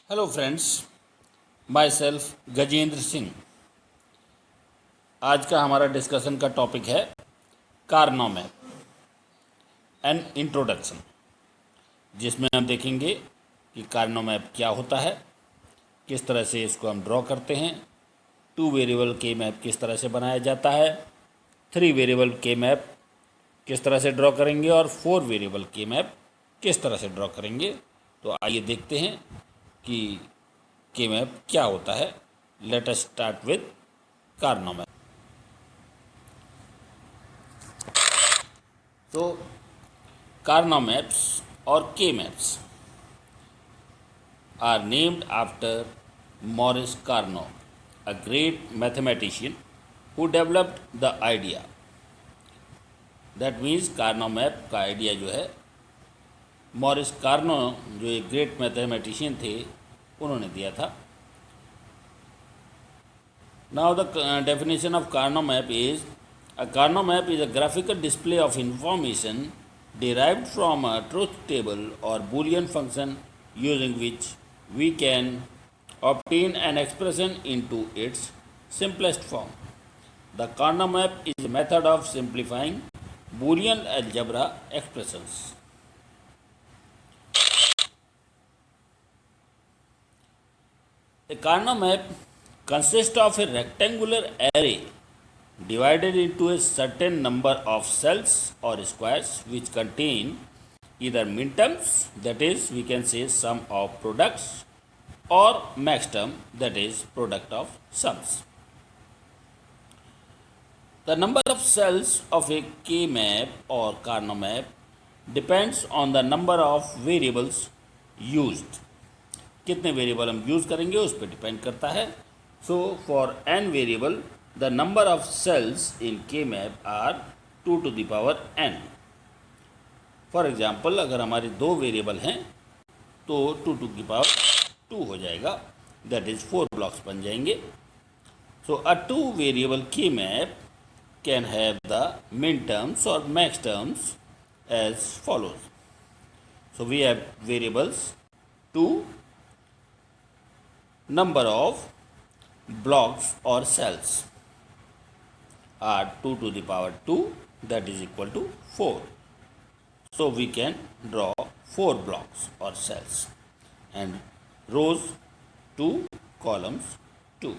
Hello friends, my self Gajendra Singh. आज का हमारा डिस्कशन का टॉपिक है कार्नो मैप एंड इंट्रोडक्शन, जिसमें हम देखेंगे कि कार्नो मैप क्या होता है, किस तरह से इसको हम ड्रॉ करते हैं, 2 वेरिएबल के मैप किस तरह से बनाया जाता है, 3 वेरिएबल के मैप किस तरह से ड्रॉ करेंगे और 4 वेरिएबल के मैप किस तरह से ड्रॉ करेंगे। तो आइए देखते हैं कि के मैप क्या होता है। Let us start with Karnaugh map. तो कार्नो मैप्स और K maps are named after Maurice Carnot, a great mathematician who developed the idea. That means Karnaugh map का आइडिया जो है मॉरिस कार्नो, जो एक ग्रेट मैथमेटिशियन थे, उन्होंने दिया था। Now the definition of Carnot map is: a Carnot map is a graphical display of information derived from a truth table or Boolean function using which we can obtain an expression into its simplest form. The Carnot map is a method of simplifying Boolean algebra expressions. A Carnot map consists of a rectangular array divided into a certain number of cells or squares which contain either minterms, that is, we can say sum of products, or maxterm, that is, product of sums. The number of cells of a K-map or Carnot map depends on the number of variables used. कितने variable हम use करेंगे उस पर depend करता है। So for n variable the number of cells in K map are 2 to the power n। For example, अगर हमारे 2 variable हैं तो 2 to the power 2 हो जाएगा, दैट इज़ 4 ब्लॉक्स बन जाएंगे। सो अ 2 वेरिएबल के map can have the min terms और max terms as follows. So we have variables 2, number of blocks or cells are 2 to the power 2, that is equal to 4. So we can draw 4 blocks or cells and rows 2, columns 2.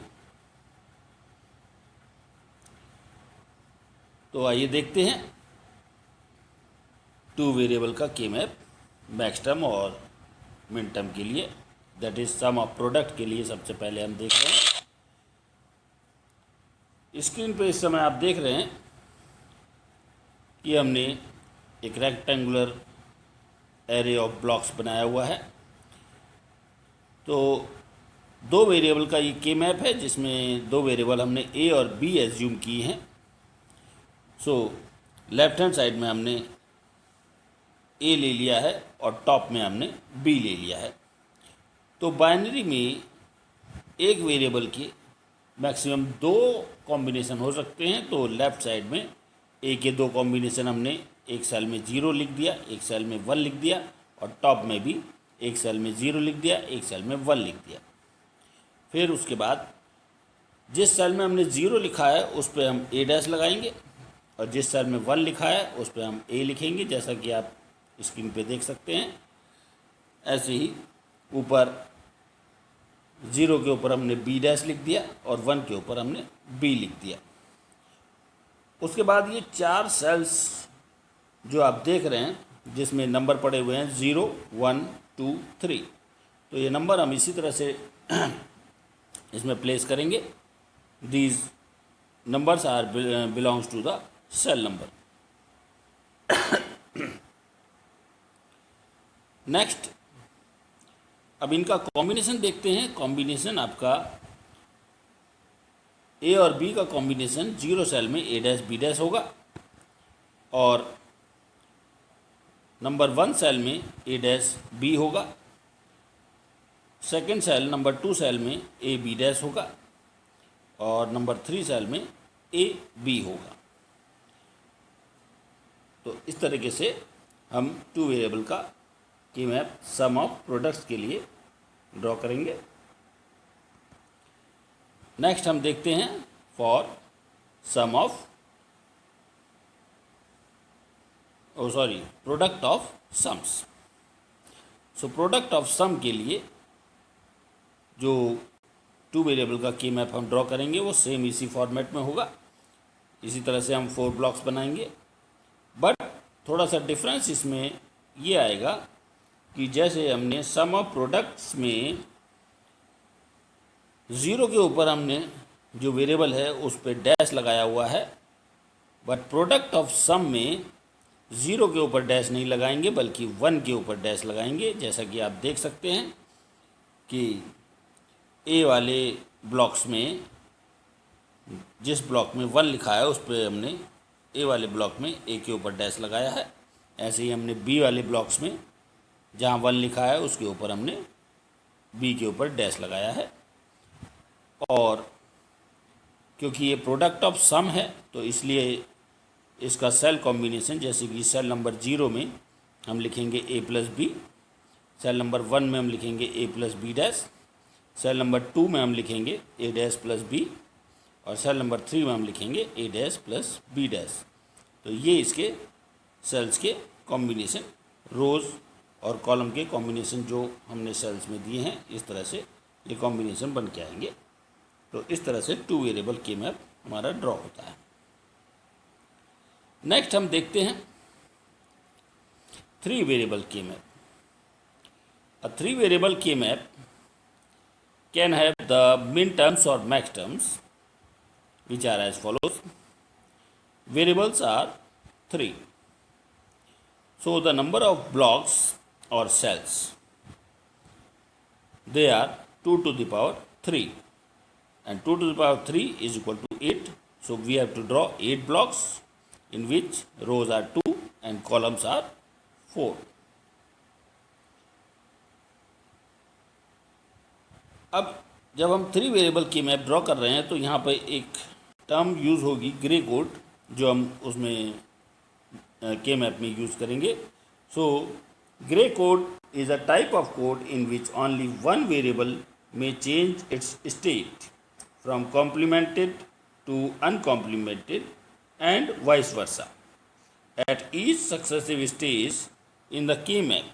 तो आइए देखते हैं 2 variable का के map max term और मिन term के लिए, that is sum of product के लिए। सबसे पहले हम देख रहे हैं स्क्रीन पे, इस समय आप देख रहे हैं कि हमने एक रेक्टेंगुलर एरे ऑफ ब्लॉक्स बनाया हुआ है। तो 2 वेरिएबल का ये के मैप है, जिसमें 2 वेरिएबल हमने ए और बी एज्यूम किए हैं। सो लेफ्ट हैंड साइड में हमने ए ले लिया है और टॉप में हमने बी ले लिया है। तो बाइनरी में एक वेरिएबल के मैक्सिमम 2 कॉम्बिनेशन हो सकते हैं। तो लेफ़्ट साइड में ए के 2 कॉम्बिनेशन हमने एक सेल में 0 लिख दिया, एक सेल में 1 लिख दिया, और टॉप में भी एक सेल में 0 लिख दिया, एक सेल में 1 लिख दिया। फिर उसके बाद जिस सेल में हमने 0 लिखा है उस पर हम ए डैश लगाएंगे, और जिस सेल में 1 लिखा है उस पर हम ए लिखेंगे, जैसा कि आप स्क्रीन पे देख सकते हैं। ऐसे ही ऊपर 0 के ऊपर हमने बी डैश लिख दिया और 1 के ऊपर हमने बी लिख दिया। उसके बाद ये 4 सेल्स जो आप देख रहे हैं, जिसमें नंबर पड़े हुए हैं 0, 1, 2, 3, तो ये नंबर हम इसी तरह से इसमें प्लेस करेंगे। These numbers are belongs to the cell number. Next, अब इनका कॉम्बिनेशन देखते हैं। कॉम्बिनेशन आपका ए और बी का कॉम्बिनेशन 0 सेल में ए डैश बी डैश होगा, और नंबर 1 सेल में ए डैश बी होगा, सेकेंड सेल नंबर 2 सेल में ए बी डैश होगा, और नंबर 3 सेल में ए बी होगा। तो इस तरीके से हम 2 वेरिएबल का के मैप सम ऑफ प्रोडक्ट्स के लिए ड्रॉ करेंगे। नेक्स्ट हम देखते हैं for sum of product of sums. So product of sum के लिए जो टू वेरिएबल का की मैप हम ड्रॉ करेंगे वो सेम इसी फॉर्मेट में होगा। इसी तरह से हम 4 ब्लॉक्स बनाएंगे, बट थोड़ा सा डिफरेंस इसमें ये आएगा कि जैसे हमने सम ऑफ प्रोडक्ट्स में 0 के ऊपर हमने जो वेरिएबल है उस पर डैश लगाया हुआ है, बट प्रोडक्ट ऑफ सम में 0 के ऊपर डैश नहीं लगाएंगे बल्कि 1 के ऊपर डैश लगाएंगे। जैसा कि आप देख सकते हैं कि ए वाले ब्लॉक्स में जिस ब्लॉक में 1 लिखा है उस पर हमने ए वाले ब्लॉक में ए के ऊपर डैश लगाया है। ऐसे ही हमने बी वाले ब्लॉक्स में जहाँ 1 लिखा है उसके ऊपर हमने बी के ऊपर डैश लगाया है। और क्योंकि ये प्रोडक्ट ऑफ सम है तो इसलिए इसका सेल कॉम्बिनेशन, जैसे कि सेल नंबर 0 में हम लिखेंगे A plus B, cell number 1 में हम लिखेंगे A plus B dash, cell number 2 में हम लिखेंगे ए डैश प्लस बी, और सेल नंबर 3 में हम लिखेंगे A dash plus B dash. तो ये इसके सेल्स के कॉम्बिनेशन, रोज़ और कॉलम के कॉम्बिनेशन जो हमने सेल्स में दिए हैं, इस तरह से ये कॉम्बिनेशन बन के आएंगे। तो इस तरह से टू वेरिएबल के मैप हमारा ड्रॉ होता है। नेक्स्ट हम देखते हैं 3 वेरिएबल के मैप। अ 3 वेरिएबल के map can have the min terms और max terms which are as follows. Variables are 3. So the number of blocks or cells, they are 2 to the power 3, and 2 to the power 3 is equal to 8. So we have to draw 8 blocks in which rows are 2 and columns are 4. अब जब हम 3 variable की map draw कर रहे हैं तो यहाँ पर एक टर्म यूज़ होगी ग्रे कोड, जो हम उसमें के मैप में यूज़ करेंगे। So gray code is a type of code in which only one variable में change its state from complemented to uncomplemented and vice versa at each successive stage in the K map.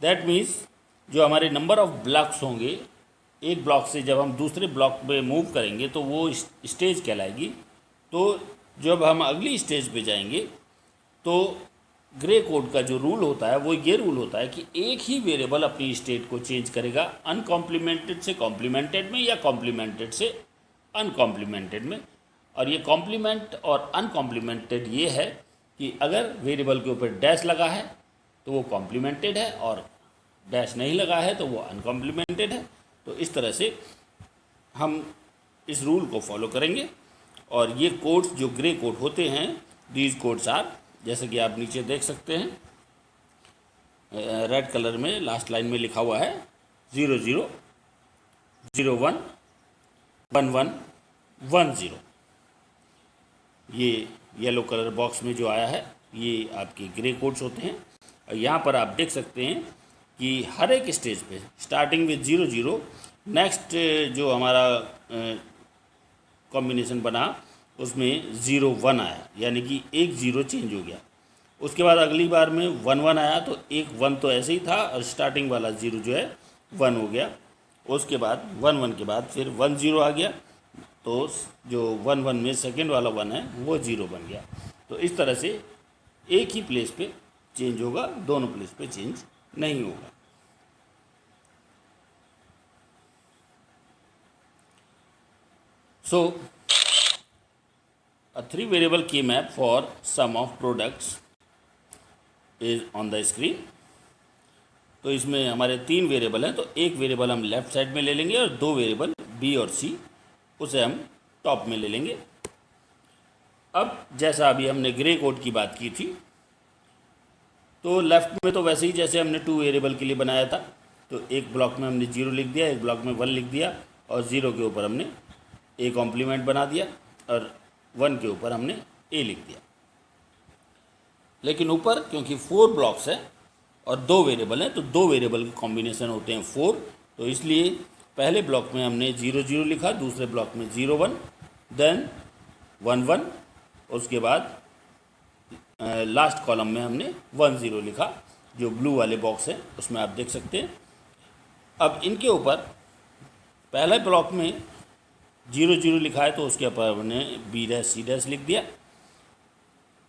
That means जो हमारे number of blocks होंगे, एक block से जब हम दूसरे block में मूव करेंगे तो वो स्टेज कहलाएगी। तो जब हम अगली स्टेज पे जाएंगे तो ग्रे कोड का जो रूल होता है वो ये रूल होता है कि एक ही वेरिएबल अपनी स्टेट को चेंज करेगा, अनकॉम्प्लीमेंटेड से कॉम्प्लीमेंटेड में या कॉम्प्लीमेंटेड से अनकॉम्प्लीमेंटेड में। और ये कॉम्प्लीमेंट और अनकॉम्प्लीमेंटेड ये है कि अगर वेरिएबल के ऊपर डैश लगा है तो वो कॉम्प्लीमेंटेड है, और डैश नहीं लगा है तो वो अनकॉम्प्लीमेंटेड है। तो इस तरह से हम इस रूल को फॉलो करेंगे। और ये कोड्स जो ग्रे कोड होते हैं, दीज कोड्स आर, जैसे कि आप नीचे देख सकते हैं रेड कलर में लास्ट लाइन में लिखा हुआ है 0 0 0 1 1 1 1 0। ये येलो कलर बॉक्स में जो आया है ये आपके ग्रे कोड्स होते हैं। और यहाँ पर आप देख सकते हैं कि हर एक स्टेज पे स्टार्टिंग विद 0 0 नेक्स्ट जो हमारा कॉम्बिनेशन बना उसमें 0 1 आया, यानी कि एक 0 चेंज हो गया। उसके बाद अगली बार में 1 1 आया तो एक 1 तो ऐसे ही था और स्टार्टिंग वाला 0 जो है 1 हो गया। उसके बाद 1 1 के बाद फिर 1 0 आ गया, तो जो 1 1 में सेकेंड वाला 1 है वो 0 बन गया। तो इस तरह से एक ही प्लेस पे चेंज होगा, दोनों प्लेस पे चेंज नहीं होगा। So a 3 variable key map for sum of products is on the screen. तो इसमें हमारे 3 वेरिएबल हैं, तो एक वेरिएबल हम लेफ़्ट साइड में ले लेंगे और 2 वेरिएबल बी और सी उसे हम टॉप में ले लेंगे। अब जैसा अभी हमने ग्रे कोड की बात की थी, तो लेफ़्ट में तो वैसे ही जैसे हमने 2 वेरिएबल के लिए बनाया था, तो एक ब्लॉक में हमने 0 लिख दिया, एक ब्लॉक में 1 लिख दिया, और 0 के ऊपर हमने ए कॉम्प्लीमेंट बना दिया और 1 के ऊपर हमने ए लिख दिया। लेकिन ऊपर क्योंकि 4 ब्लॉक्स है और 2 वेरिएबल हैं, तो 2 वेरिएबल के कॉम्बिनेशन होते हैं 4। तो इसलिए पहले ब्लॉक में हमने 0 0 लिखा, दूसरे ब्लॉक में 0 1, देन 1 1, उसके बाद लास्ट कॉलम में हमने 1 0 लिखा, जो ब्लू वाले बॉक्स है उसमें आप देख सकते हैं। अब इनके ऊपर पहले ब्लॉक में 0 0 लिखा है, तो उसके ऊपर हमने बी डैश सी डैश लिख दिया।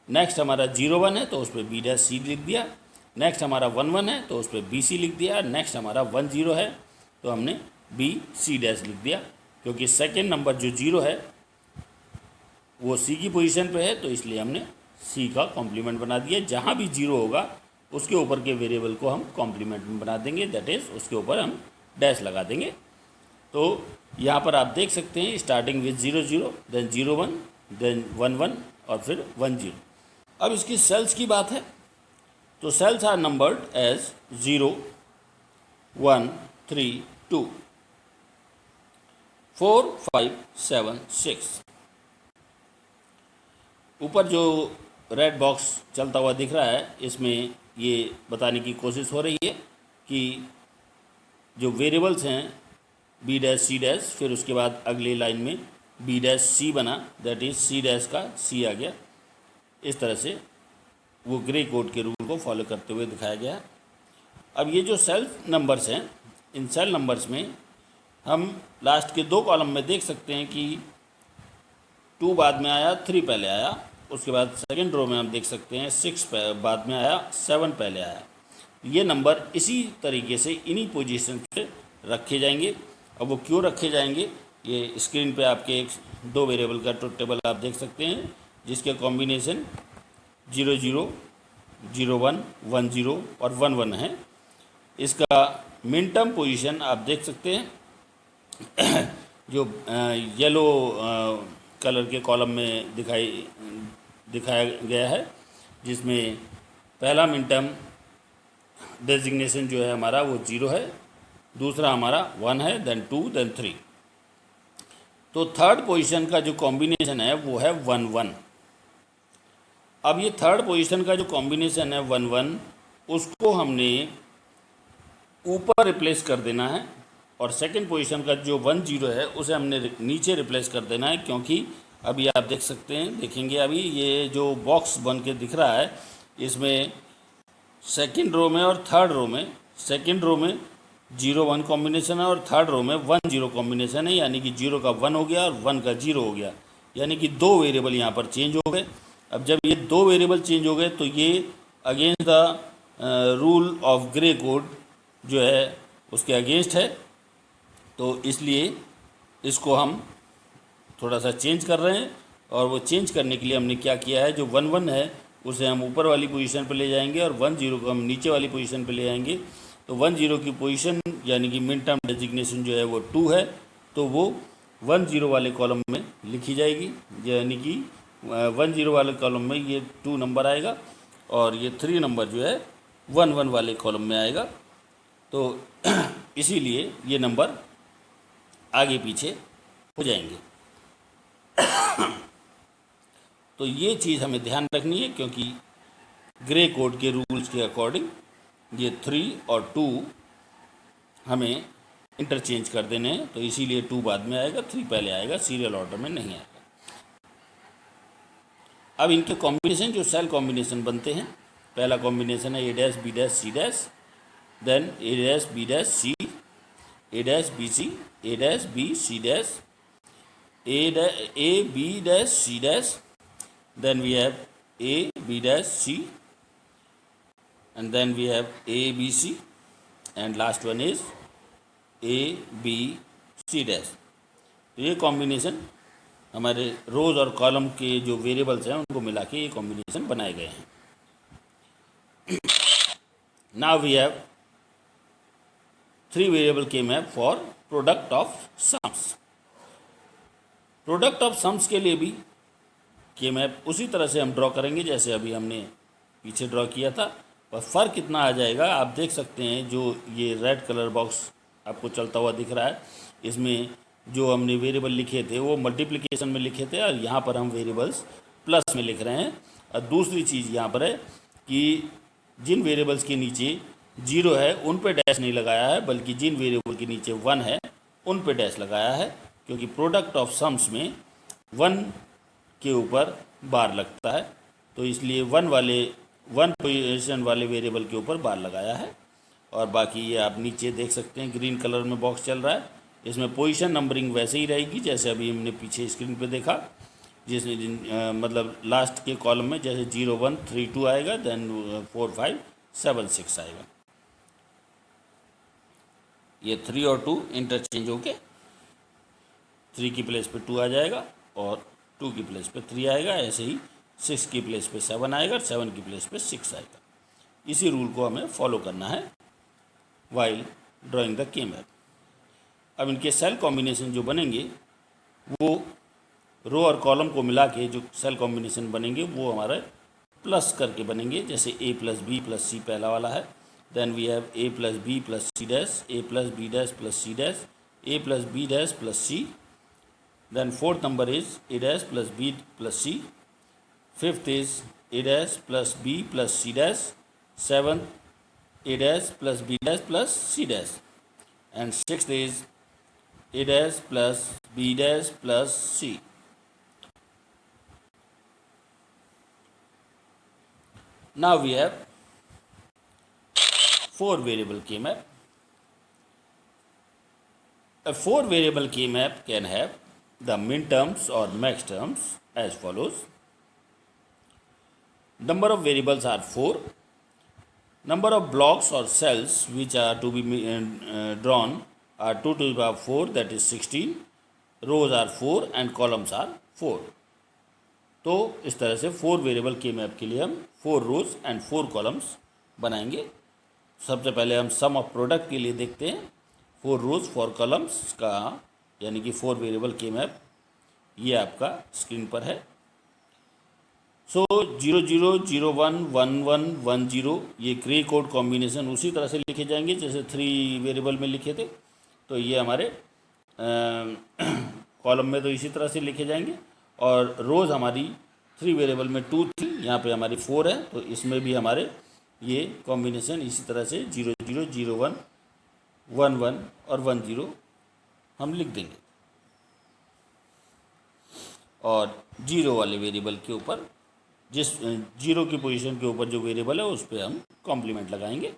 नेक्स्ट हमारा 0 1 है, तो उस पर बी डैश सी लिख दिया। नेक्स्ट हमारा 1 1 है, तो उस पर बी सी लिख दिया। नेक्स्ट हमारा 1 0 है, तो हमने बी सी डैश लिख दिया, क्योंकि सेकेंड नंबर जो 0 है वो सी की पोजीशन पे है, तो इसलिए हमने सी का कॉम्प्लीमेंट बना दिया। जहाँ भी 0 होगा उसके ऊपर के वेरिएबल को हम कॉम्प्लीमेंट में बना देंगे, दैट इज़ उसके ऊपर हम डैश लगा देंगे। तो यहाँ पर आप देख सकते हैं स्टार्टिंग विथ 0 0, देन 0 1, देन 1 1 और फिर 1 0। अब इसकी सेल्स की बात है, तो सेल्स आर नंबर्ड एज 0 1 3 2 4 5 7 6। ऊपर जो रेड बॉक्स चलता हुआ दिख रहा है, इसमें ये बताने की कोशिश हो रही है कि जो वेरिएबल्स हैं बी डैश सी डैश, फिर उसके बाद अगली लाइन में बी डैश सी बना, दैट इज़ सी डैश का सी आ गया। इस तरह से वो ग्रे कोड के रूल को फॉलो करते हुए दिखाया गया है। अब ये जो सेल नंबर्स हैं, इन सेल नंबर्स में हम लास्ट के 2 कॉलम में देख सकते हैं कि 2 बाद में आया, 3 पहले आया। उसके बाद सेकेंड रो में हम देख सकते हैं 6 बाद में आया, 7 पहले आया। ये नंबर इसी तरीके से इन्हीं पोजीशन पे रखे जाएंगे। अब वो क्यों रखे जाएंगे, ये स्क्रीन पे आपके 2 वेरिएबल का ट्रुथ टेबल आप देख सकते हैं, जिसके कॉम्बिनेशन 0 0 0 1 1 0 और 1 1 है। इसका मिन टर्म पोजीशन आप देख सकते हैं जो येलो कलर के कॉलम में दिखाया गया है, जिसमें पहला मिन टर्म डेजिग्नेशन जो है हमारा वो 0 है, दूसरा हमारा 1 है, देन 2, देन 3। तो थर्ड पोजीशन का जो कॉम्बिनेशन है वो है 1 1। अब ये थर्ड पोजीशन का जो कॉम्बिनेशन है 1 1, उसको हमने ऊपर रिप्लेस कर देना है, और सेकंड पोजीशन का जो 1 0 है उसे हमने नीचे रिप्लेस कर देना है। क्योंकि अभी आप देख सकते हैं, देखेंगे अभी ये जो बॉक्स बन के दिख रहा है, इसमें सेकंड रो में और थर्ड रो में, सेकंड रो में 0 1 कॉम्बिनेशन है और थर्ड रो में 1 0 कॉम्बिनेशन है, यानी कि 0 का 1 हो गया और 1 का 0 हो गया, यानी कि 2 वेरिएबल यहाँ पर चेंज हो गए। अब जब ये 2 वेरिएबल चेंज हो गए तो ये against the rule of grey code जो है उसके अगेंस्ट है, तो इसलिए इसको हम थोड़ा सा चेंज कर रहे हैं। और वो चेंज करने के लिए हमने क्या किया है, जो 1 1 है उसे हम ऊपर वाली पोजीशन पर ले जाएंगे और 1 0 को हम नीचे वाली पोजीशन पर ले आएंगे। तो 1 0 की पोजीशन यानी कि मिन टर्म डेजिग्नेशन जो है वो 2 है, तो वो 1 0 वाले कॉलम में लिखी जाएगी, यानी कि 1 0 वाले कॉलम में ये 2 नंबर आएगा और ये 3 नंबर जो है 1 1 वाले कॉलम में आएगा। तो इसीलिए ये नंबर आगे पीछे हो जाएंगे। तो ये चीज़ हमें ध्यान रखनी है, क्योंकि ग्रे कोड के रूल्स के अकॉर्डिंग ये 3 और 2 हमें इंटरचेंज कर देने हैं, तो इसीलिए 2 बाद में आएगा, 3 पहले आएगा, सीरियल ऑर्डर में नहीं आएगा। अब इनके कॉम्बिनेशन जो सेल कॉम्बिनेशन बनते हैं, पहला कॉम्बिनेशन है A dash B dash C dash, then A dash B dash C, A dash B C, A dash B C dash, A B dash C dash, then we have A B dash C, and then we have A B C, and last one is A B C dash। तो ये combination हमारे रोज और column के जो variables हैं उनको मिला के ये कॉम्बिनेशन बनाए गए हैं। नाउ वी हैव 3 वेरिएबल के map for product of sums. Product of sums के लिए भी के मैप उसी तरह से हम ड्रॉ करेंगे जैसे अभी हमने पीछे ड्रॉ किया था, और फ़र्क कितना आ जाएगा आप देख सकते हैं। जो ये रेड कलर बॉक्स आपको चलता हुआ दिख रहा है, इसमें जो हमने वेरिएबल लिखे थे वो मल्टीप्लिकेशन में लिखे थे, और यहाँ पर हम वेरिएबल्स प्लस में लिख रहे हैं। और दूसरी चीज़ यहाँ पर है कि जिन वेरिएबल्स के नीचे 0 है उन पे डैश नहीं लगाया है, बल्कि जिन वेरिएबल के नीचे 1 है उन पे डैश लगाया है, क्योंकि प्रोडक्ट ऑफ सम्स में 1 के ऊपर बार लगता है, तो इसलिए 1 पोजीशन वाले वेरिएबल के ऊपर बार लगाया है। और बाकी ये आप नीचे देख सकते हैं ग्रीन कलर में बॉक्स चल रहा है, इसमें पोजीशन नंबरिंग वैसे ही रहेगी जैसे अभी हमने पीछे स्क्रीन पे देखा, जिसमें मतलब लास्ट के कॉलम में जैसे 0 1 3 2 आएगा, देन 4 5 7 6 आएगा। ये 3 और 2 इंटरचेंज होके 3 की प्लेस पे 2 आ जाएगा और 2 की प्लेस पे 3 आएगा, ऐसे ही 6 की प्लेस पे 7 आएगा, 7 की प्लेस पे 6 आएगा। इसी रूल को हमें फॉलो करना है वाइल ड्राइंग द के मैप। अब इनके सेल कॉम्बिनेशन जो बनेंगे वो रो और कॉलम को मिला के जो सेल कॉम्बिनेशन बनेंगे वो हमारे प्लस करके बनेंगे, जैसे a plus B plus C पहला वाला है, then we have a plus B plus C dash, a plus B dash plus C dash, a plus B dash plus C, then fourth number is a dash plus B plus C, fifth is a dash plus B plus C dash, seventh a dash plus b dash plus c dash, and sixth is a dash plus b dash plus c. Now we have 4 variable K map. A 4 variable K map can have the min terms or max terms as follows. Number of variables are 4. Number of blocks or cells which are to be drawn are 2 to the power 4, that is 16. Rows are 4 and columns are 4. तो इस तरह से 4 variable के map के लिए हम 4 रोज and 4 columns बनाएंगे। सबसे पहले हम सम ऑफ प्रोडक्ट के लिए देखते हैं 4 रोज 4 कॉलम्स का, यानी कि 4 वेरिएबल के मैप ये आपका स्क्रीन पर है। सो 0 0 0 1 1 1 1 0 ये ग्रे कोड कॉम्बिनेशन उसी तरह से लिखे जाएंगे जैसे 3 वेरिएबल में लिखे थे, तो ये हमारे कॉलम में तो इसी तरह से लिखे जाएंगे। और रोज़ हमारी 3 वेरिएबल में 2 थी, यहाँ पे हमारी 4 है, तो इसमें भी हमारे ये कॉम्बिनेशन इसी तरह से 0 0 0 1 1 1 और 1 0 हम लिख देंगे। और 0 वाले वेरिएबल के ऊपर जिस 0 की पोजीशन के ऊपर जो वेरिएबल है उस पर हम कॉम्प्लीमेंट लगाएंगे।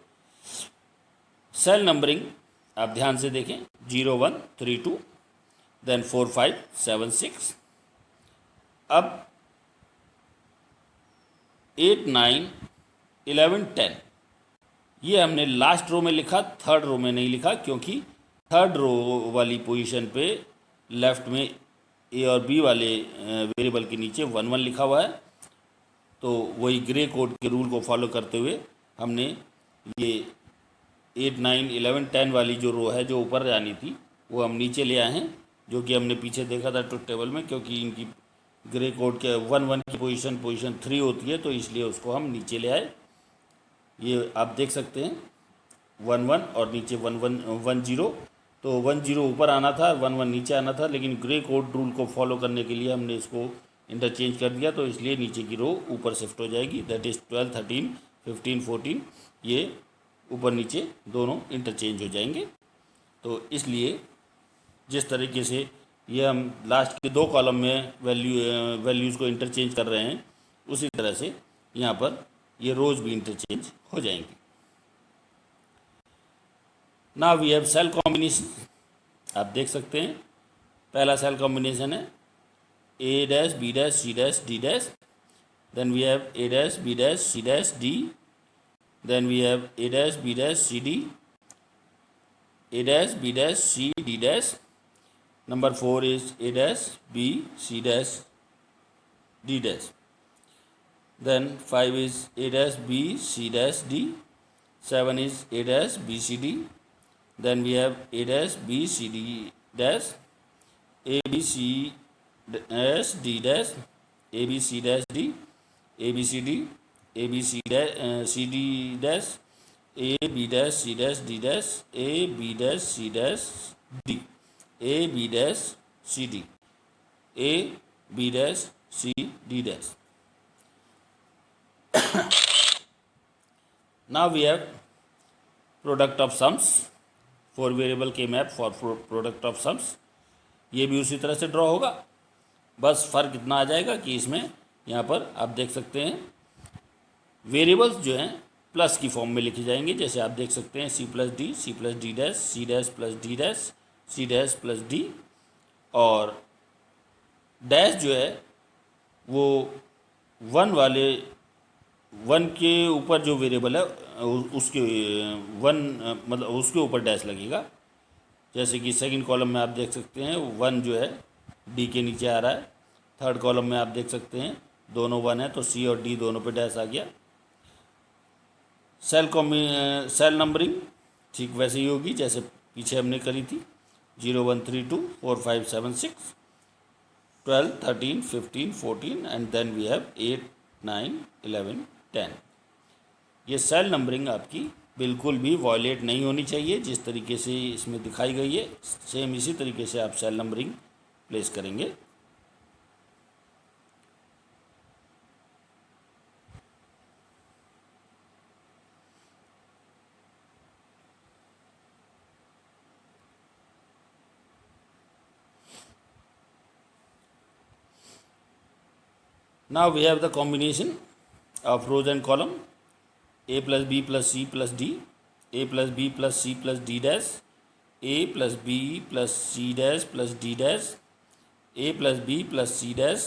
सेल नंबरिंग आप ध्यान से देखें, 0 1 3 2, देन 4 5 7 6। अब 8 9 11 10 ये हमने लास्ट रो में लिखा, थर्ड रो में नहीं लिखा, क्योंकि थर्ड रो वाली पोजीशन पे लेफ्ट में ए और बी वाले वेरिएबल के नीचे 1 1 लिखा हुआ है, तो वही ग्रे कोड के रूल को फॉलो करते हुए हमने ये 8 9 11 10 वाली जो रो है जो ऊपर जानी थी वो हम नीचे ले आए हैं, जो कि हमने पीछे देखा था ट्रुथ टेबल में, क्योंकि इनकी ग्रे कोड के 1 1 की पोजीशन 3 होती है, तो इसलिए उसको हम नीचे ले आए। ये आप देख सकते हैं 1 1 और नीचे 1 1 1 0, तो 1 0 ऊपर आना था, 1 1 नीचे आना था, लेकिन ग्रे कोड रूल को फॉलो करने के लिए हमने इसको इंटरचेंज कर दिया, तो इसलिए नीचे की रो ऊपर शिफ्ट हो जाएगी, दैट इज़ 12 13 15 14 ये ऊपर नीचे दोनों इंटरचेंज हो जाएंगे। तो इसलिए जिस तरीके से ये हम लास्ट के 2 कॉलम में वैल्यूज़ को इंटरचेंज कर रहे हैं, उसी तरह से यहाँ पर ये रोज भी इंटरचेंज हो जाएंगी। Now we have cell combination, आप देख सकते हैं पहला सेल कॉम्बिनेशन है A dash B dash C dash D dash, then we have A dash B dash C dash D, then we have A dash B dash C D, A dash B dash C D dash, number 4 is A dash B C dash D dash, then 5 is A dash B C dash D, 7 is A dash B C D, then we have A dash B C D dash, A B C dash D dash, A B C dash D, A B C D, A B C dash C D dash, A B dash C dash D dash, A B dash C dash D, A B dash C D, A B dash C D dash। Now we have product of sums, 4 variable के map for product of sums. ये भी उसी तरह से draw होगा, बस फ़र्क इतना आ जाएगा कि इसमें यहाँ पर आप देख सकते हैं वेरिएबल्स जो हैं प्लस की फॉर्म में लिखे जाएंगे। जैसे आप देख सकते हैं C plus D dash, C dash plus D dash, C dash plus D, और डैश जो है वो वन के ऊपर जो वेरिएबल है उसके वन मतलब उसके ऊपर डैश लगेगा। जैसे कि सेकंड कॉलम में आप देख सकते हैं 1 जो है डी के नीचे आ रहा है। थर्ड कॉलम में आप देख सकते हैं दोनों 1 है, तो सी और डी दोनों पे डैश आ गया। सेल नंबरिंग ठीक वैसे ही होगी जैसे पीछे हमने करी थी, 0 1 3 2 4 5 7 6 12 13 15 14 एंड देन वी हैव 8 9 11 10। ये सेल नंबरिंग आपकी बिल्कुल भी वॉयलेट नहीं होनी चाहिए। जिस तरीके से इसमें दिखाई गई है सेम इसी तरीके से आप सेल नंबरिंग प्लेस करेंगे। Now we have the combination of rows and column, a plus b plus c plus d, a plus b plus c plus d dash, a plus b plus c dash plus d dash, a plus b plus c dash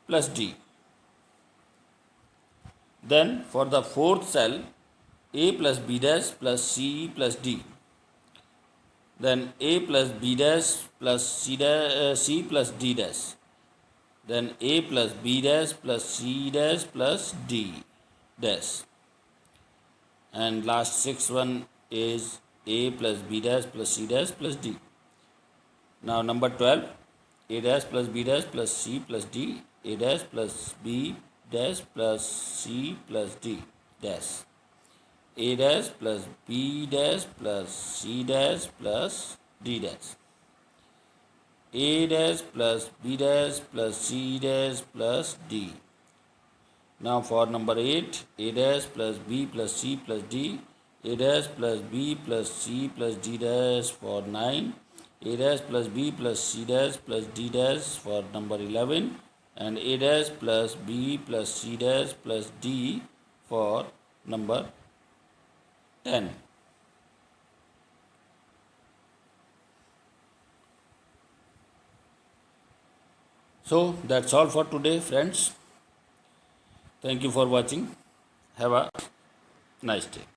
plus d. Then for the fourth cell, a plus b dash plus c plus d. Then a plus b dash plus c plus d dash. Then a plus b dash plus c dash plus d dash, and last sixth one is a plus b dash plus c dash plus d. Now number 12, a dash plus b dash plus c plus d, a dash plus b dash plus c plus d dash, a dash plus b dash plus c dash plus d dash, a dash plus b dash plus c dash plus d. Now for number 8, a dash plus b plus c plus d, a dash plus b plus c plus d dash for 9, a dash plus b plus c dash plus d dash for number 11, and a dash plus b plus c dash plus d for number 10. So that's all for today, friends. Thank you for watching. Have a nice day.